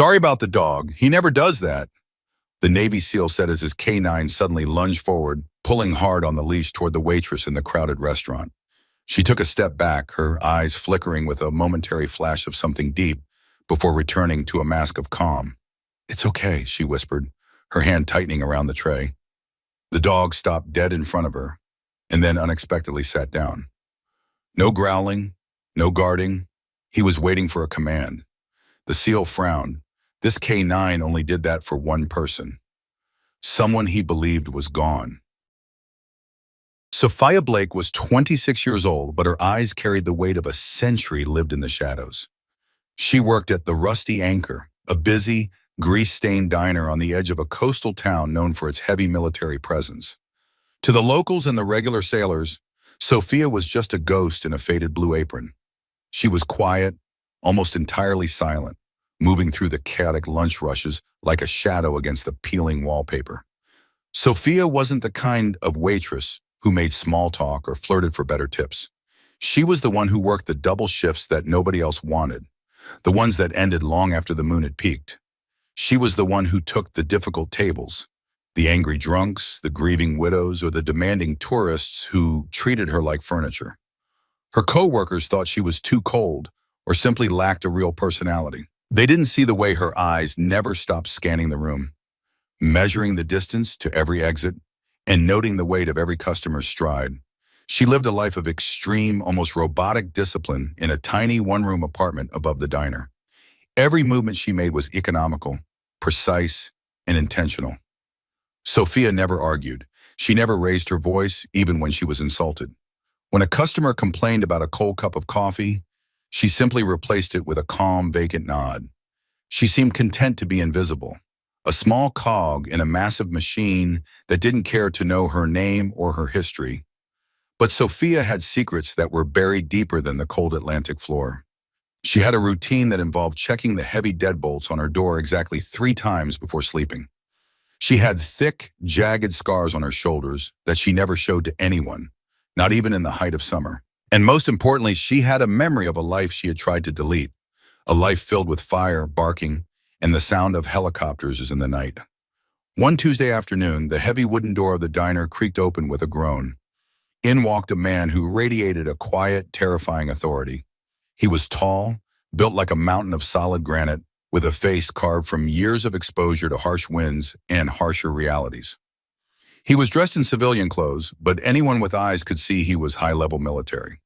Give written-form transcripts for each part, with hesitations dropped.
Sorry about the dog. He never does that, the Navy SEAL said as his canine suddenly lunged forward, pulling hard on the leash toward the waitress in the crowded restaurant. She took a step back, her eyes flickering with a momentary flash of something deep before returning to a mask of calm. "It's okay," she whispered, her hand tightening around the tray. The dog stopped dead in front of her and then unexpectedly sat down. No growling, no guarding. He was waiting for a command. The SEAL frowned. This K9 only did that for one person. Someone he believed was gone. Sophia Blake was 26 years old, but her eyes carried the weight of a century lived in the shadows. She worked at the Rusty Anchor, a busy, grease-stained diner on the edge of a coastal town known for its heavy military presence. To the locals and the regular sailors, Sophia was just a ghost in a faded blue apron. She was quiet, almost entirely silent, moving through the chaotic lunch rushes like a shadow against the peeling wallpaper. Sophia wasn't the kind of waitress who made small talk or flirted for better tips. She was the one who worked the double shifts that nobody else wanted, the ones that ended long after the moon had peaked. She was the one who took the difficult tables, the angry drunks, the grieving widows, or the demanding tourists who treated her like furniture. Her co-workers thought she was too cold or simply lacked a real personality. They didn't see the way her eyes never stopped scanning the room, measuring the distance to every exit and noting the weight of every customer's stride. She lived a life of extreme, almost robotic discipline in a tiny one-room apartment above the diner. Every movement she made was economical, precise, and intentional. Sophia never argued. She never raised her voice, even when she was insulted. When a customer complained about a cold cup of coffee, she simply replaced it with a calm, vacant nod. She seemed content to be invisible, a small cog in a massive machine that didn't care to know her name or her history. But Sophia had secrets that were buried deeper than the cold Atlantic floor. She had a routine that involved checking the heavy deadbolts on her door exactly 3 times before sleeping. She had thick, jagged scars on her shoulders that she never showed to anyone, not even in the height of summer. And most importantly, she had a memory of a life she had tried to delete, a life filled with fire, barking, and the sound of helicopters in the night. One Tuesday afternoon, the heavy wooden door of the diner creaked open with a groan. In walked a man who radiated a quiet, terrifying authority. He was tall, built like a mountain of solid granite, with a face carved from years of exposure to harsh winds and harsher realities. He was dressed in civilian clothes, but anyone with eyes could see he was high-level military.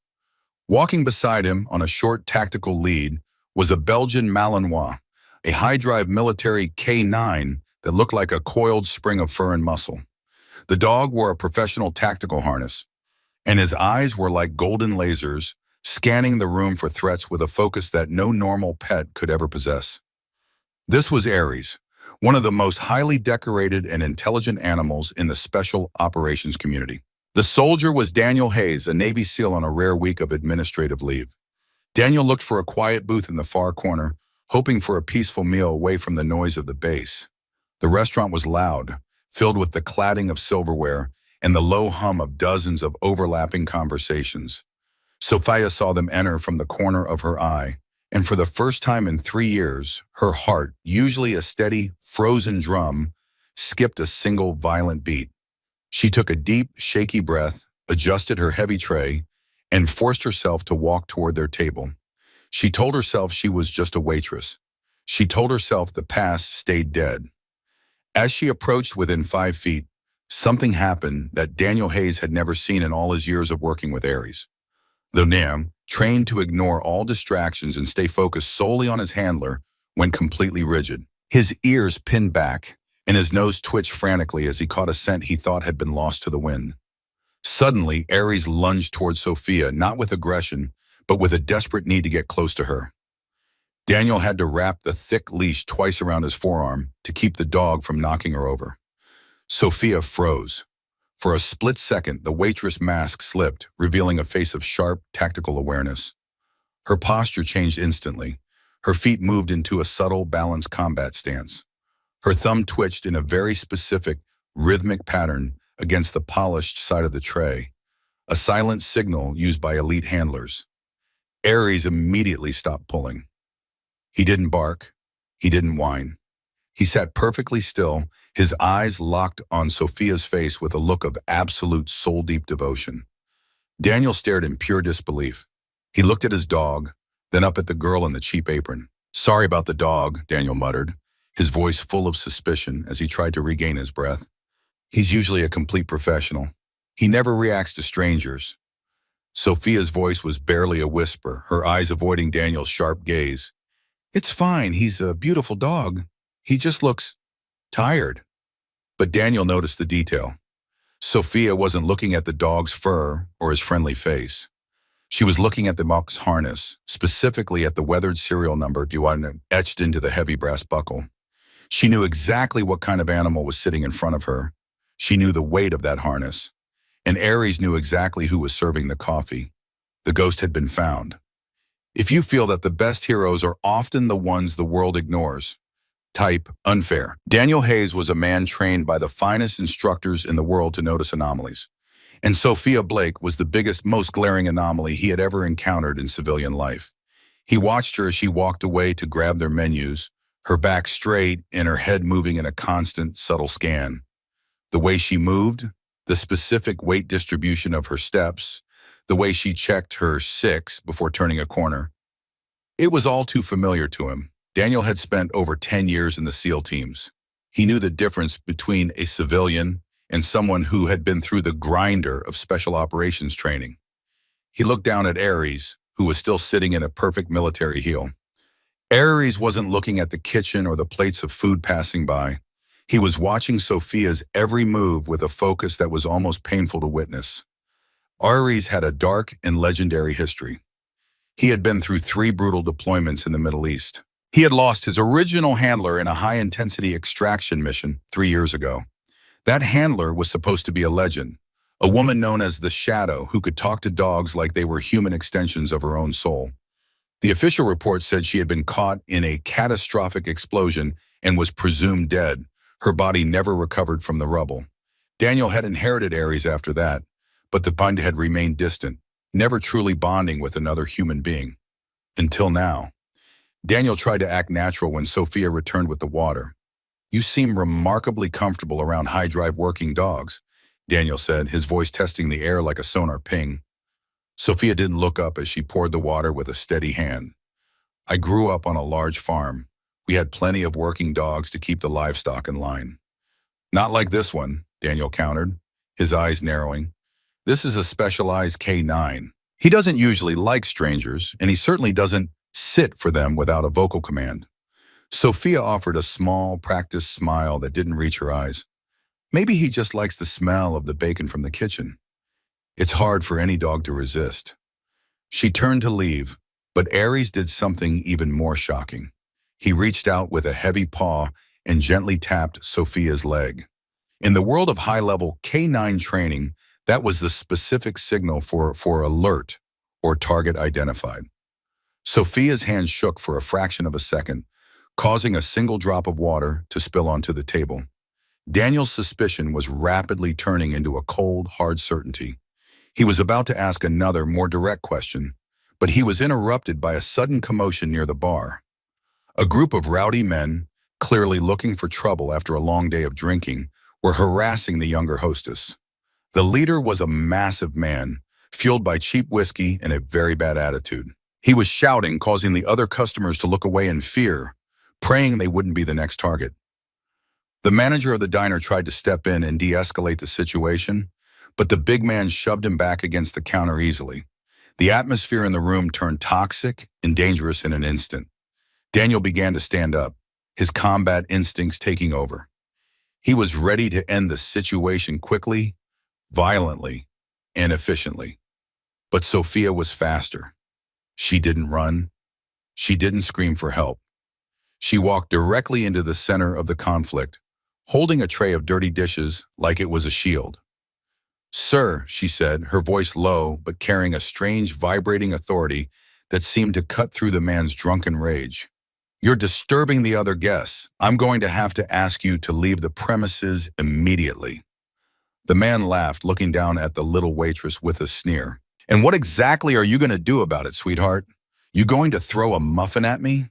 Walking beside him on a short tactical lead was a Belgian Malinois, a high-drive military K9 that looked like a coiled spring of fur and muscle. The dog wore a professional tactical harness, and his eyes were like golden lasers, scanning the room for threats with a focus that no normal pet could ever possess. This was Ares, one of the most highly decorated and intelligent animals in the special operations community. The soldier was Daniel Hayes, a Navy SEAL on a rare week of administrative leave. Daniel looked for a quiet booth in the far corner, hoping for a peaceful meal away from the noise of the base. The restaurant was loud, filled with the cladding of silverware and the low hum of dozens of overlapping conversations. Sophia saw them enter from the corner of her eye, and for the first time in 3 years, her heart, usually a steady, frozen drum, skipped a single violent beat. She took a deep, shaky breath, adjusted her heavy tray, and forced herself to walk toward their table. She told herself she was just a waitress. She told herself the past stayed dead. As she approached within 5 feet, something happened that Daniel Hayes had never seen in all his years of working with Ares. The Nam, trained to ignore all distractions and stay focused solely on his handler, went completely rigid. His ears pinned back, and his nose twitched frantically as he caught a scent he thought had been lost to the wind. Suddenly, Ares lunged toward Sophia, not with aggression, but with a desperate need to get close to her. Daniel had to wrap the thick leash twice around his forearm to keep the dog from knocking her over. Sophia froze. For a split second, the waitress mask slipped, revealing a face of sharp, tactical awareness. Her posture changed instantly. Her feet moved into a subtle, balanced combat stance. Her thumb twitched in a very specific, rhythmic pattern against the polished side of the tray, a silent signal used by elite handlers. Ares immediately stopped pulling. He didn't bark. He didn't whine. He sat perfectly still, his eyes locked on Sophia's face with a look of absolute soul-deep devotion. Daniel stared in pure disbelief. He looked at his dog, then up at the girl in the cheap apron. "Sorry about the dog," Daniel muttered, his voice full of suspicion as he tried to regain his breath. He's usually a complete professional. He never reacts to strangers. Sophia's voice was barely a whisper, her eyes avoiding Daniel's sharp gaze. "It's fine, he's a beautiful dog. He just looks tired." But Daniel noticed the detail. Sophia wasn't looking at the dog's fur or his friendly face. She was looking at the box harness, specifically at the weathered serial number etched into the heavy brass buckle. She knew exactly what kind of animal was sitting in front of her. She knew the weight of that harness. And Aries knew exactly who was serving the coffee. The ghost had been found. If you feel that the best heroes are often the ones the world ignores, type unfair. Daniel Hayes was a man trained by the finest instructors in the world to notice anomalies. And Sophia Blake was the biggest, most glaring anomaly he had ever encountered in civilian life. He watched her as she walked away to grab their menus, her back straight and her head moving in a constant, subtle scan. The way she moved, the specific weight distribution of her steps, the way she checked her 6 before turning a corner. It was all too familiar to him. Daniel had spent over 10 years in the SEAL teams. He knew the difference between a civilian and someone who had been through the grinder of special operations training. He looked down at Aries, who was still sitting in a perfect military heel. Aries wasn't looking at the kitchen or the plates of food passing by. He was watching Sophia's every move with a focus that was almost painful to witness. Aries had a dark and legendary history. He had been through 3 brutal deployments in the Middle East. He had lost his original handler in a high-intensity extraction mission 3 years ago. That handler was supposed to be a legend, a woman known as the Shadow who could talk to dogs like they were human extensions of her own soul. The official report said she had been caught in a catastrophic explosion and was presumed dead, her body never recovered from the rubble. Daniel had inherited Aries after that, but the bond had remained distant, never truly bonding with another human being. Until now. Daniel tried to act natural when Sophia returned with the water. "You seem remarkably comfortable around high-drive working dogs," Daniel said, his voice testing the air like a sonar ping. Sophia didn't look up as she poured the water with a steady hand. "I grew up on a large farm. We had plenty of working dogs to keep the livestock in line." "Not like this one," Daniel countered, his eyes narrowing. "This is a specialized K9. He doesn't usually like strangers, and he certainly doesn't sit for them without a vocal command." Sophia offered a small, practiced smile that didn't reach her eyes. "Maybe he just likes the smell of the bacon from the kitchen. It's hard for any dog to resist." She turned to leave, but Aries did something even more shocking. He reached out with a heavy paw and gently tapped Sophia's leg. In the world of high-level K9 training, that was the specific signal for alert or target identified. Sophia's hand shook for a fraction of a second, causing a single drop of water to spill onto the table. Daniel's suspicion was rapidly turning into a cold, hard certainty. He was about to ask another, more direct question, but he was interrupted by a sudden commotion near the bar. A group of rowdy men, clearly looking for trouble after a long day of drinking, were harassing the younger hostess. The leader was a massive man, fueled by cheap whiskey and a very bad attitude. He was shouting, causing the other customers to look away in fear, praying they wouldn't be the next target. The manager of the diner tried to step in and de-escalate the situation, but the big man shoved him back against the counter easily. The atmosphere in the room turned toxic and dangerous in an instant. Daniel began to stand up, his combat instincts taking over. He was ready to end the situation quickly, violently, and efficiently. But Sophia was faster. She didn't run. She didn't scream for help. She walked directly into the center of the conflict, holding a tray of dirty dishes like it was a shield. "Sir," she said, her voice low but carrying a strange, vibrating authority that seemed to cut through the man's drunken rage. "You're disturbing the other guests. I'm going to have to ask you to leave the premises immediately." The man laughed, looking down at the little waitress with a sneer. "And what exactly are you going to do about it, sweetheart? You going to throw a muffin at me?"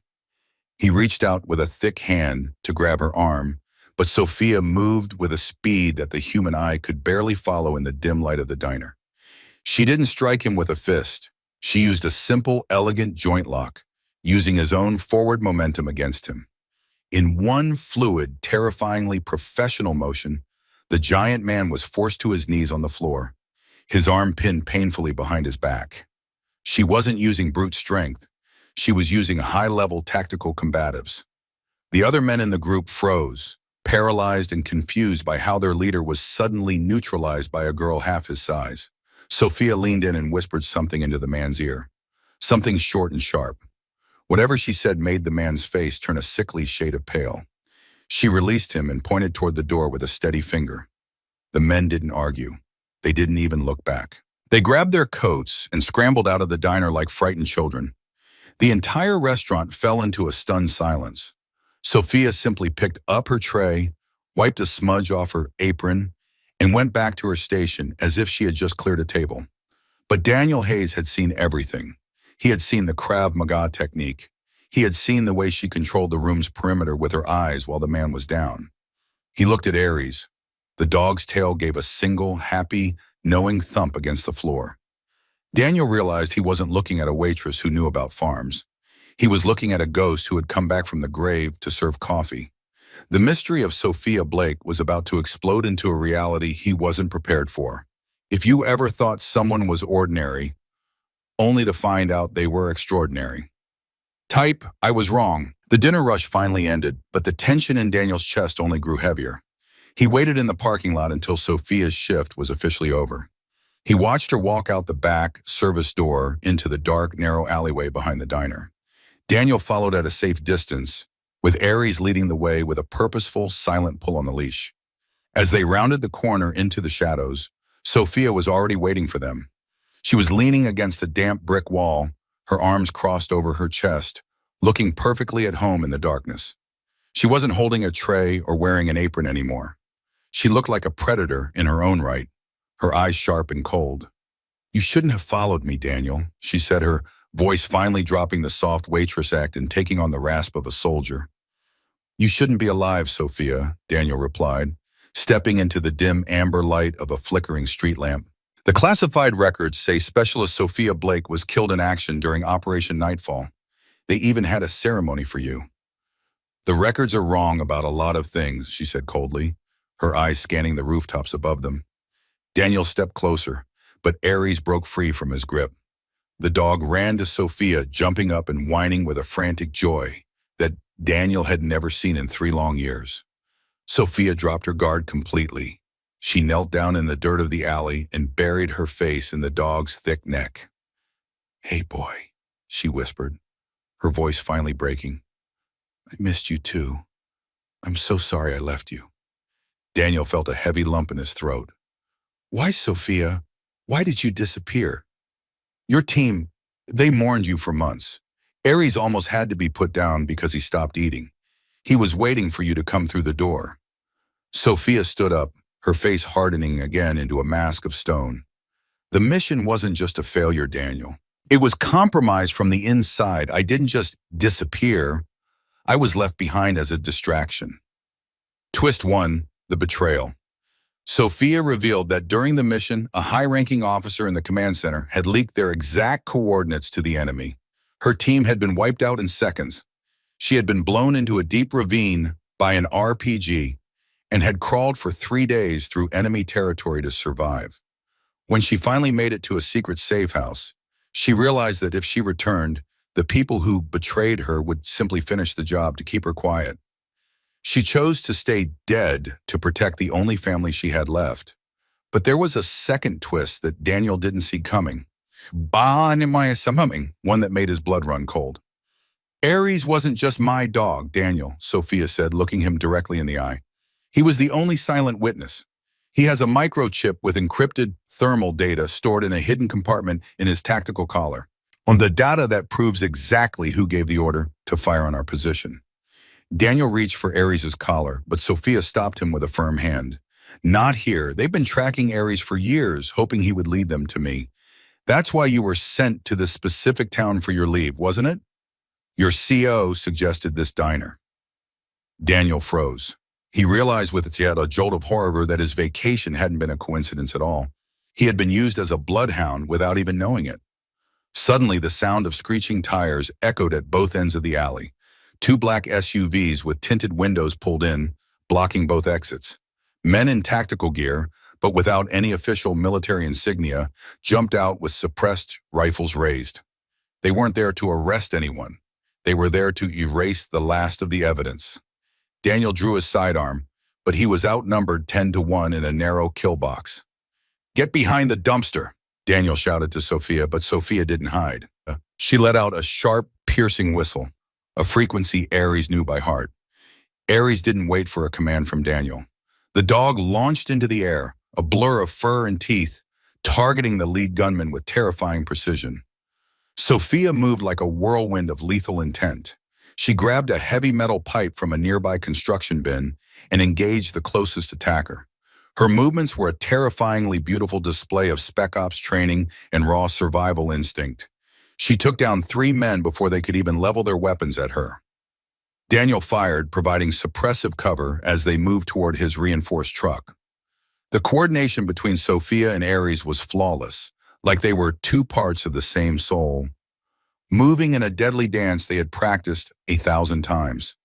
He reached out with a thick hand to grab her arm, but Sophia moved with a speed that the human eye could barely follow in the dim light of the diner. She didn't strike him with a fist. She used a simple, elegant joint lock, using his own forward momentum against him. In one fluid, terrifyingly professional motion, the giant man was forced to his knees on the floor, his arm pinned painfully behind his back. She wasn't using brute strength. She was using high-level tactical combatives. The other men in the group froze, paralyzed and confused by how their leader was suddenly neutralized by a girl half his size. Sophia leaned in and whispered something into the man's ear, something short and sharp. Whatever she said made the man's face turn a sickly shade of pale. She released him and pointed toward the door with a steady finger. The men didn't argue. They didn't even look back. They grabbed their coats and scrambled out of the diner like frightened children. The entire restaurant fell into a stunned silence. Sophia simply picked up her tray, wiped a smudge off her apron, and went back to her station as if she had just cleared a table. But Daniel Hayes had seen everything. He had seen the Krav Maga technique. He had seen the way she controlled the room's perimeter with her eyes while the man was down. He looked at Aries. The dog's tail gave a single, happy, knowing thump against the floor. Daniel realized he wasn't looking at a waitress who knew about farms. He was looking at a ghost who had come back from the grave to serve coffee. The mystery of Sophia Blake was about to explode into a reality he wasn't prepared for. If you ever thought someone was ordinary, only to find out they were extraordinary. Type, I was wrong. The dinner rush finally ended, but the tension in Daniel's chest only grew heavier. He waited in the parking lot until Sophia's shift was officially over. He watched her walk out the back service door into the dark, narrow alleyway behind the diner. Daniel followed at a safe distance, with Aries leading the way with a purposeful, silent pull on the leash. As they rounded the corner into the shadows, Sophia was already waiting for them. She was leaning against a damp brick wall, her arms crossed over her chest, looking perfectly at home in the darkness. She wasn't holding a tray or wearing an apron anymore. She looked like a predator in her own right, her eyes sharp and cold. You shouldn't have followed me, Daniel, she said, her voice finally dropping the soft waitress act and taking on the rasp of a soldier. You shouldn't be alive, Sophia, Daniel replied, stepping into the dim amber light of a flickering street lamp. The classified records say Specialist Sophia Blake was killed in action during Operation Nightfall. They even had a ceremony for you. The records are wrong about a lot of things, she said coldly, her eyes scanning the rooftops above them. Daniel stepped closer, but Aries broke free from his grip. The dog ran to Sophia, jumping up and whining with a frantic joy that Daniel had never seen in 3 long years. Sophia dropped her guard completely. She knelt down in the dirt of the alley and buried her face in the dog's thick neck. Hey, boy, she whispered, her voice finally breaking. I missed you too. I'm so sorry I left you. Daniel felt a heavy lump in his throat. Why, Sophia? Why did you disappear? Your team, they mourned you for months. Aries almost had to be put down because he stopped eating. He was waiting for you to come through the door. Sophia stood up, her face hardening again into a mask of stone. The mission wasn't just a failure, Daniel. It was compromised from the inside. I didn't just disappear. I was left behind as a distraction. Twist 1, the betrayal. Sophia revealed that during the mission, a high-ranking officer in the command center had leaked their exact coordinates to the enemy. Her team had been wiped out in seconds. She had been blown into a deep ravine by an RPG and had crawled for 3 days through enemy territory to survive. When she finally made it to a secret safe house, she realized that if she returned, the people who betrayed her would simply finish the job to keep her quiet. She chose to stay dead to protect the only family she had left. But there was a second twist that Daniel didn't see coming. One that made his blood run cold. Aries wasn't just my dog, Daniel, Sophia said, looking him directly in the eye. He was the only silent witness. He has a microchip with encrypted thermal data stored in a hidden compartment in his tactical collar. On the data that proves exactly who gave the order to fire on our position. Daniel reached for Aries' collar, but Sophia stopped him with a firm hand. Not here. They've been tracking Aries for years, hoping he would lead them to me. That's why you were sent to this specific town for your leave, wasn't it? Your CO suggested this diner. Daniel froze. He realized with its yet a jolt of horror that his vacation hadn't been a coincidence at all. He had been used as a bloodhound without even knowing it. Suddenly, the sound of screeching tires echoed at both ends of the alley. Two black SUVs with tinted windows pulled in, blocking both exits. Men in tactical gear, but without any official military insignia, jumped out with suppressed rifles raised. They weren't there to arrest anyone. They were there to erase the last of the evidence. Daniel drew his sidearm, but he was outnumbered 10-1 in a narrow kill box. "Get behind the dumpster," Daniel shouted to Sophia, but Sophia didn't hide. She let out a sharp, piercing whistle, a frequency Ares knew by heart. Ares didn't wait for a command from Daniel. The dog launched into the air, a blur of fur and teeth, targeting the lead gunman with terrifying precision. Sophia moved like a whirlwind of lethal intent. She grabbed a heavy metal pipe from a nearby construction bin and engaged the closest attacker. Her movements were a terrifyingly beautiful display of Spec Ops training and raw survival instinct. She took down 3 men before they could even level their weapons at her. Daniel fired, providing suppressive cover as they moved toward his reinforced truck. The coordination between Sophia and Ares was flawless, like they were 2 parts of the same soul. Moving in a deadly dance they had practiced 1,000 times.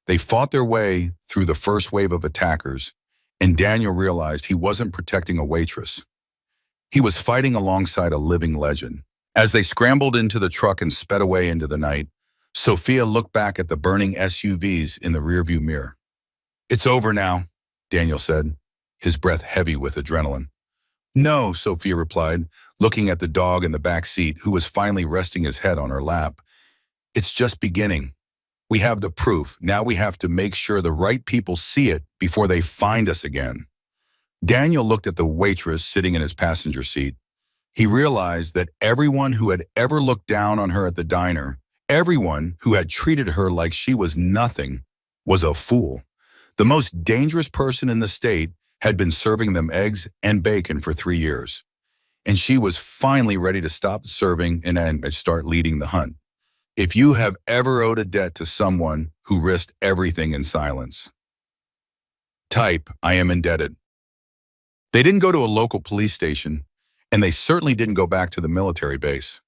They fought their way through the first wave of attackers, and Daniel realized he wasn't protecting a waitress. He was fighting alongside a living legend. As they scrambled into the truck and sped away into the night, Sophia looked back at the burning SUVs in the rearview mirror. "It's over now," Daniel said, his breath heavy with adrenaline. "No," Sophia replied, looking at the dog in the back seat, who was finally resting his head on her lap. "It's just beginning. We have the proof. Now we have to make sure the right people see it before they find us again." Daniel looked at the waitress sitting in his passenger seat. He realized that everyone who had ever looked down on her at the diner, everyone who had treated her like she was nothing, was a fool. The most dangerous person in the state had been serving them eggs and bacon for 3 years. And she was finally ready to stop serving and start leading the hunt. If you have ever owed a debt to someone who risked everything in silence, type, "I am indebted." They didn't go to a local police station, and they certainly didn't go back to the military base.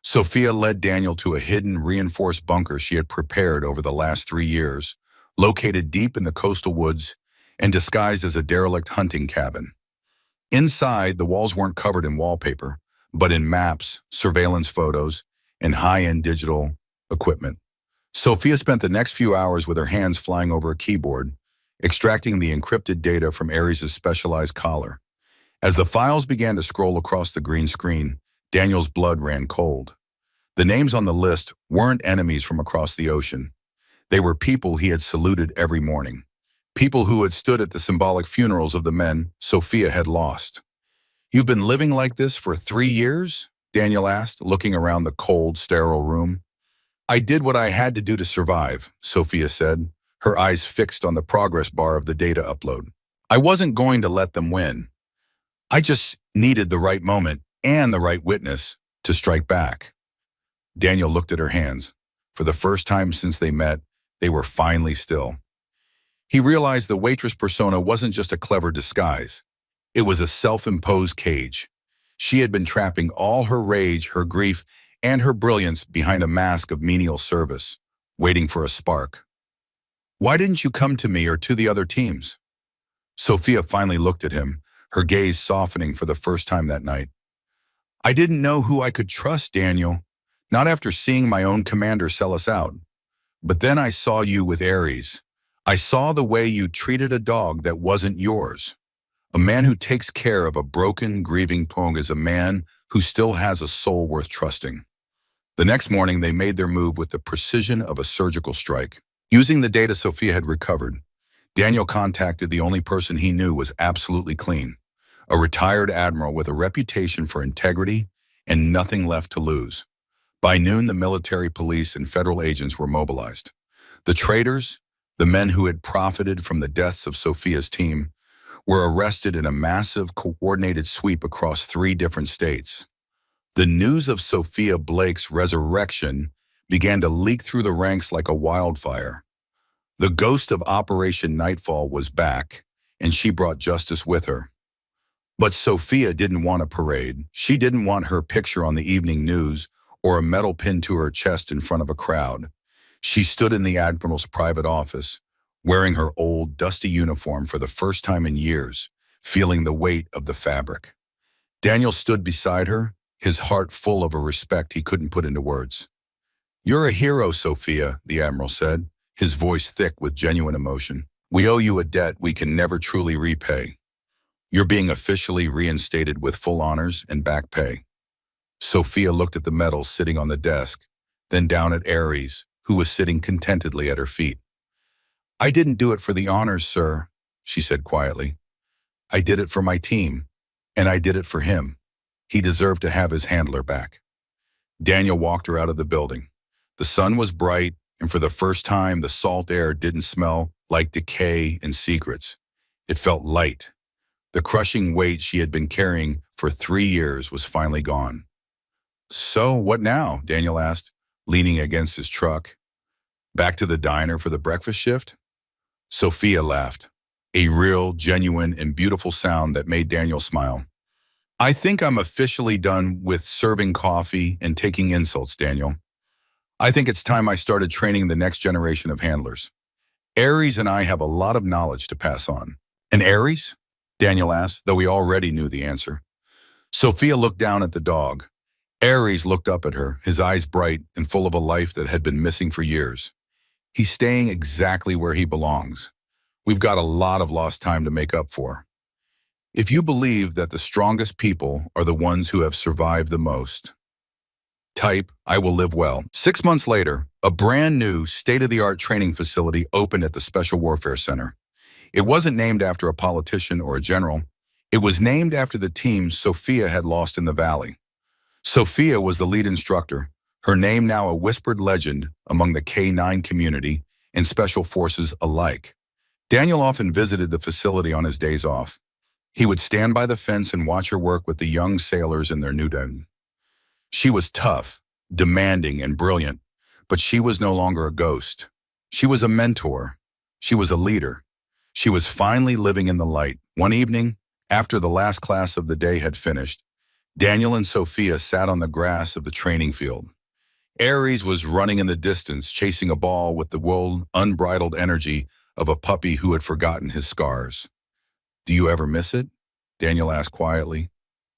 Sophia led Daniel to a hidden, reinforced bunker she had prepared over the last 3 years, located deep in the coastal woods and disguised as a derelict hunting cabin. Inside, the walls weren't covered in wallpaper, but in maps, surveillance photos, and high-end digital equipment. Sophia spent the next few hours with her hands flying over a keyboard, extracting the encrypted data from Ares' specialized collar. As the files began to scroll across the green screen, Daniel's blood ran cold. The names on the list weren't enemies from across the ocean. They were people he had saluted every morning. People who had stood at the symbolic funerals of the men Sophia had lost. "You've been living like this for 3 years?" Daniel asked, looking around the cold, sterile room. "I did what I had to do to survive," Sophia said, her eyes fixed on the progress bar of the data upload. "I wasn't going to let them win. I just needed the right moment and the right witness to strike back." Daniel looked at her hands. For the first time since they met, they were finally still. He realized the waitress persona wasn't just a clever disguise. It was a self-imposed cage. She had been trapping all her rage, her grief, and her brilliance behind a mask of menial service, waiting for a spark. "Why didn't you come to me or to the other teams?" Sophia finally looked at him, her gaze softening for the first time that night. "I didn't know who I could trust, Daniel. Not after seeing my own commander sell us out. But then I saw you with Ares. I saw the way you treated a dog that wasn't yours. A man who takes care of a broken, grieving dog is a man who still has a soul worth trusting." The next morning, they made their move with the precision of a surgical strike. Using the data Sophia had recovered, Daniel contacted the only person he knew was absolutely clean, a retired admiral with a reputation for integrity and nothing left to lose. By noon, the military, police, and federal agents were mobilized. The traitors, the men who had profited from the deaths of Sophia's team, were arrested in a massive, coordinated sweep across 3 different states. The news of Sophia Blake's resurrection began to leak through the ranks like a wildfire. The ghost of Operation Nightfall was back, and she brought justice with her. But Sophia didn't want a parade. She didn't want her picture on the evening news or a medal pinned to her chest in front of a crowd. She stood in the Admiral's private office, wearing her old, dusty uniform for the first time in years, feeling the weight of the fabric. Daniel stood beside her, his heart full of a respect he couldn't put into words. "You're a hero, Sophia," the Admiral said, his voice thick with genuine emotion. "We owe you a debt we can never truly repay. You're being officially reinstated with full honors and back pay." Sophia looked at the medals sitting on the desk, then down at Ares, who was sitting contentedly at her feet. "I didn't do it for the honors, sir," she said quietly. "I did it for my team, and I did it for him. He deserved to have his handler back." Daniel walked her out of the building. The sun was bright, and for the first time, the salt air didn't smell like decay and secrets. It felt light. The crushing weight she had been carrying for 3 years was finally gone. "So, what now?" Daniel asked, leaning against his truck. "Back to the diner for the breakfast shift?" Sophia laughed, a real, genuine, and beautiful sound that made Daniel smile. "I think I'm officially done with serving coffee and taking insults, Daniel. I think it's time I started training the next generation of handlers. Ares and I have a lot of knowledge to pass on." "And Ares?" Daniel asked, though he already knew the answer. Sophia looked down at the dog. Ares looked up at her, his eyes bright and full of a life that had been missing for years. "He's staying exactly where he belongs. We've got a lot of lost time to make up for. If you believe that the strongest people are the ones who have survived the most, type, I will live well." 6 months later, a brand new state-of-the-art training facility opened at the Special Warfare Center. It wasn't named after a politician or a general. It was named after the team Sophia had lost in the valley. Sophia was the lead instructor, her name now a whispered legend among the K-9 community and special forces alike. Daniel often visited the facility on his days off. He would stand by the fence and watch her work with the young sailors in their new den. She was tough, demanding, and brilliant, but she was no longer a ghost. She was a mentor. She was a leader. She was finally living in the light. One evening, after the last class of the day had finished, Daniel and Sophia sat on the grass of the training field. Ares was running in the distance, chasing a ball with the wild, unbridled energy of a puppy who had forgotten his scars. "Do you ever miss it?" Daniel asked quietly.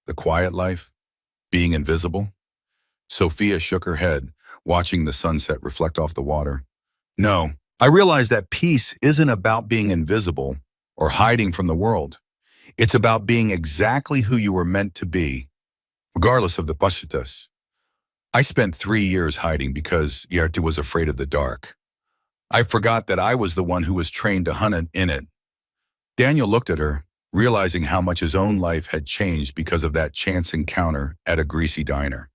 "The quiet life? Being invisible?" Sophia shook her head, watching the sunset reflect off the water. "No, I realized that peace isn't about being invisible or hiding from the world. It's about being exactly who you were meant to be, regardless of the Waitress. I spent 3 years hiding because Yerte was afraid of the dark. I forgot that I was the one who was trained to hunt in it." Daniel looked at her, realizing how much his own life had changed because of that chance encounter at a greasy diner.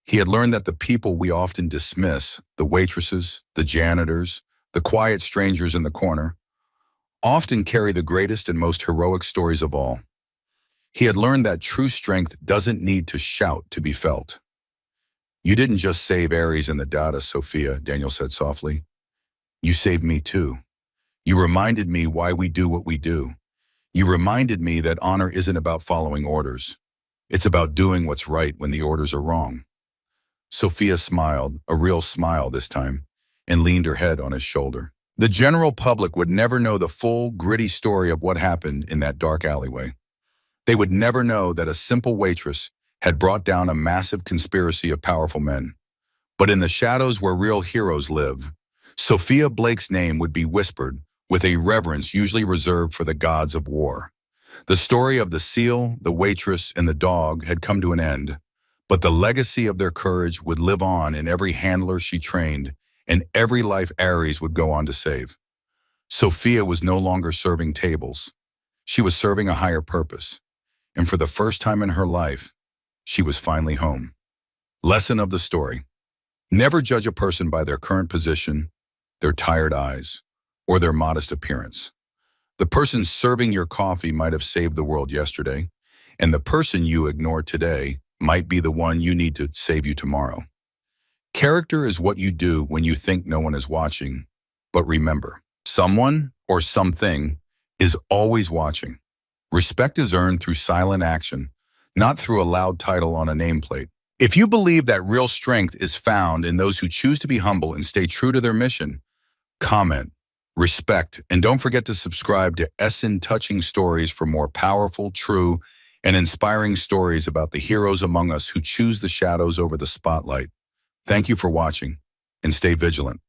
He had learned that the people we often dismiss, the waitresses, the janitors, the quiet strangers in the corner, often carry the greatest and most heroic stories of all. He had learned that true strength doesn't need to shout to be felt. "You didn't just save Ares and the data, Sophia," Daniel said softly. "You saved me too. You reminded me why we do what we do. You reminded me that honor isn't about following orders. It's about doing what's right when the orders are wrong." Sophia smiled, a real smile this time, and leaned her head on his shoulder. The general public would never know the full, gritty story of what happened in that dark alleyway. They would never know that a simple waitress had brought down a massive conspiracy of powerful men. But in the shadows where real heroes live, Sophia Blake's name would be whispered with a reverence usually reserved for the gods of war. The story of the seal, the waitress, and the dog had come to an end, but the legacy of their courage would live on in every handler she trained and every life Ares would go on to save. Sophia was no longer serving tables. She was serving a higher purpose, and for the first time in her life, she was finally home. Lesson of the story: never judge a person by their current position, their tired eyes, or their modest appearance. The person serving your coffee might have saved the world yesterday, and the person you ignore today might be the one you need to save you tomorrow. Character is what you do when you think no one is watching. But remember, someone or something is always watching. Respect is earned through silent action, not through a loud title on a nameplate. If you believe that real strength is found in those who choose to be humble and stay true to their mission, comment, respect, and don't forget to subscribe to SN Touching Stories for more powerful, true, and inspiring stories about the heroes among us who choose the shadows over the spotlight. Thank you for watching, and stay vigilant.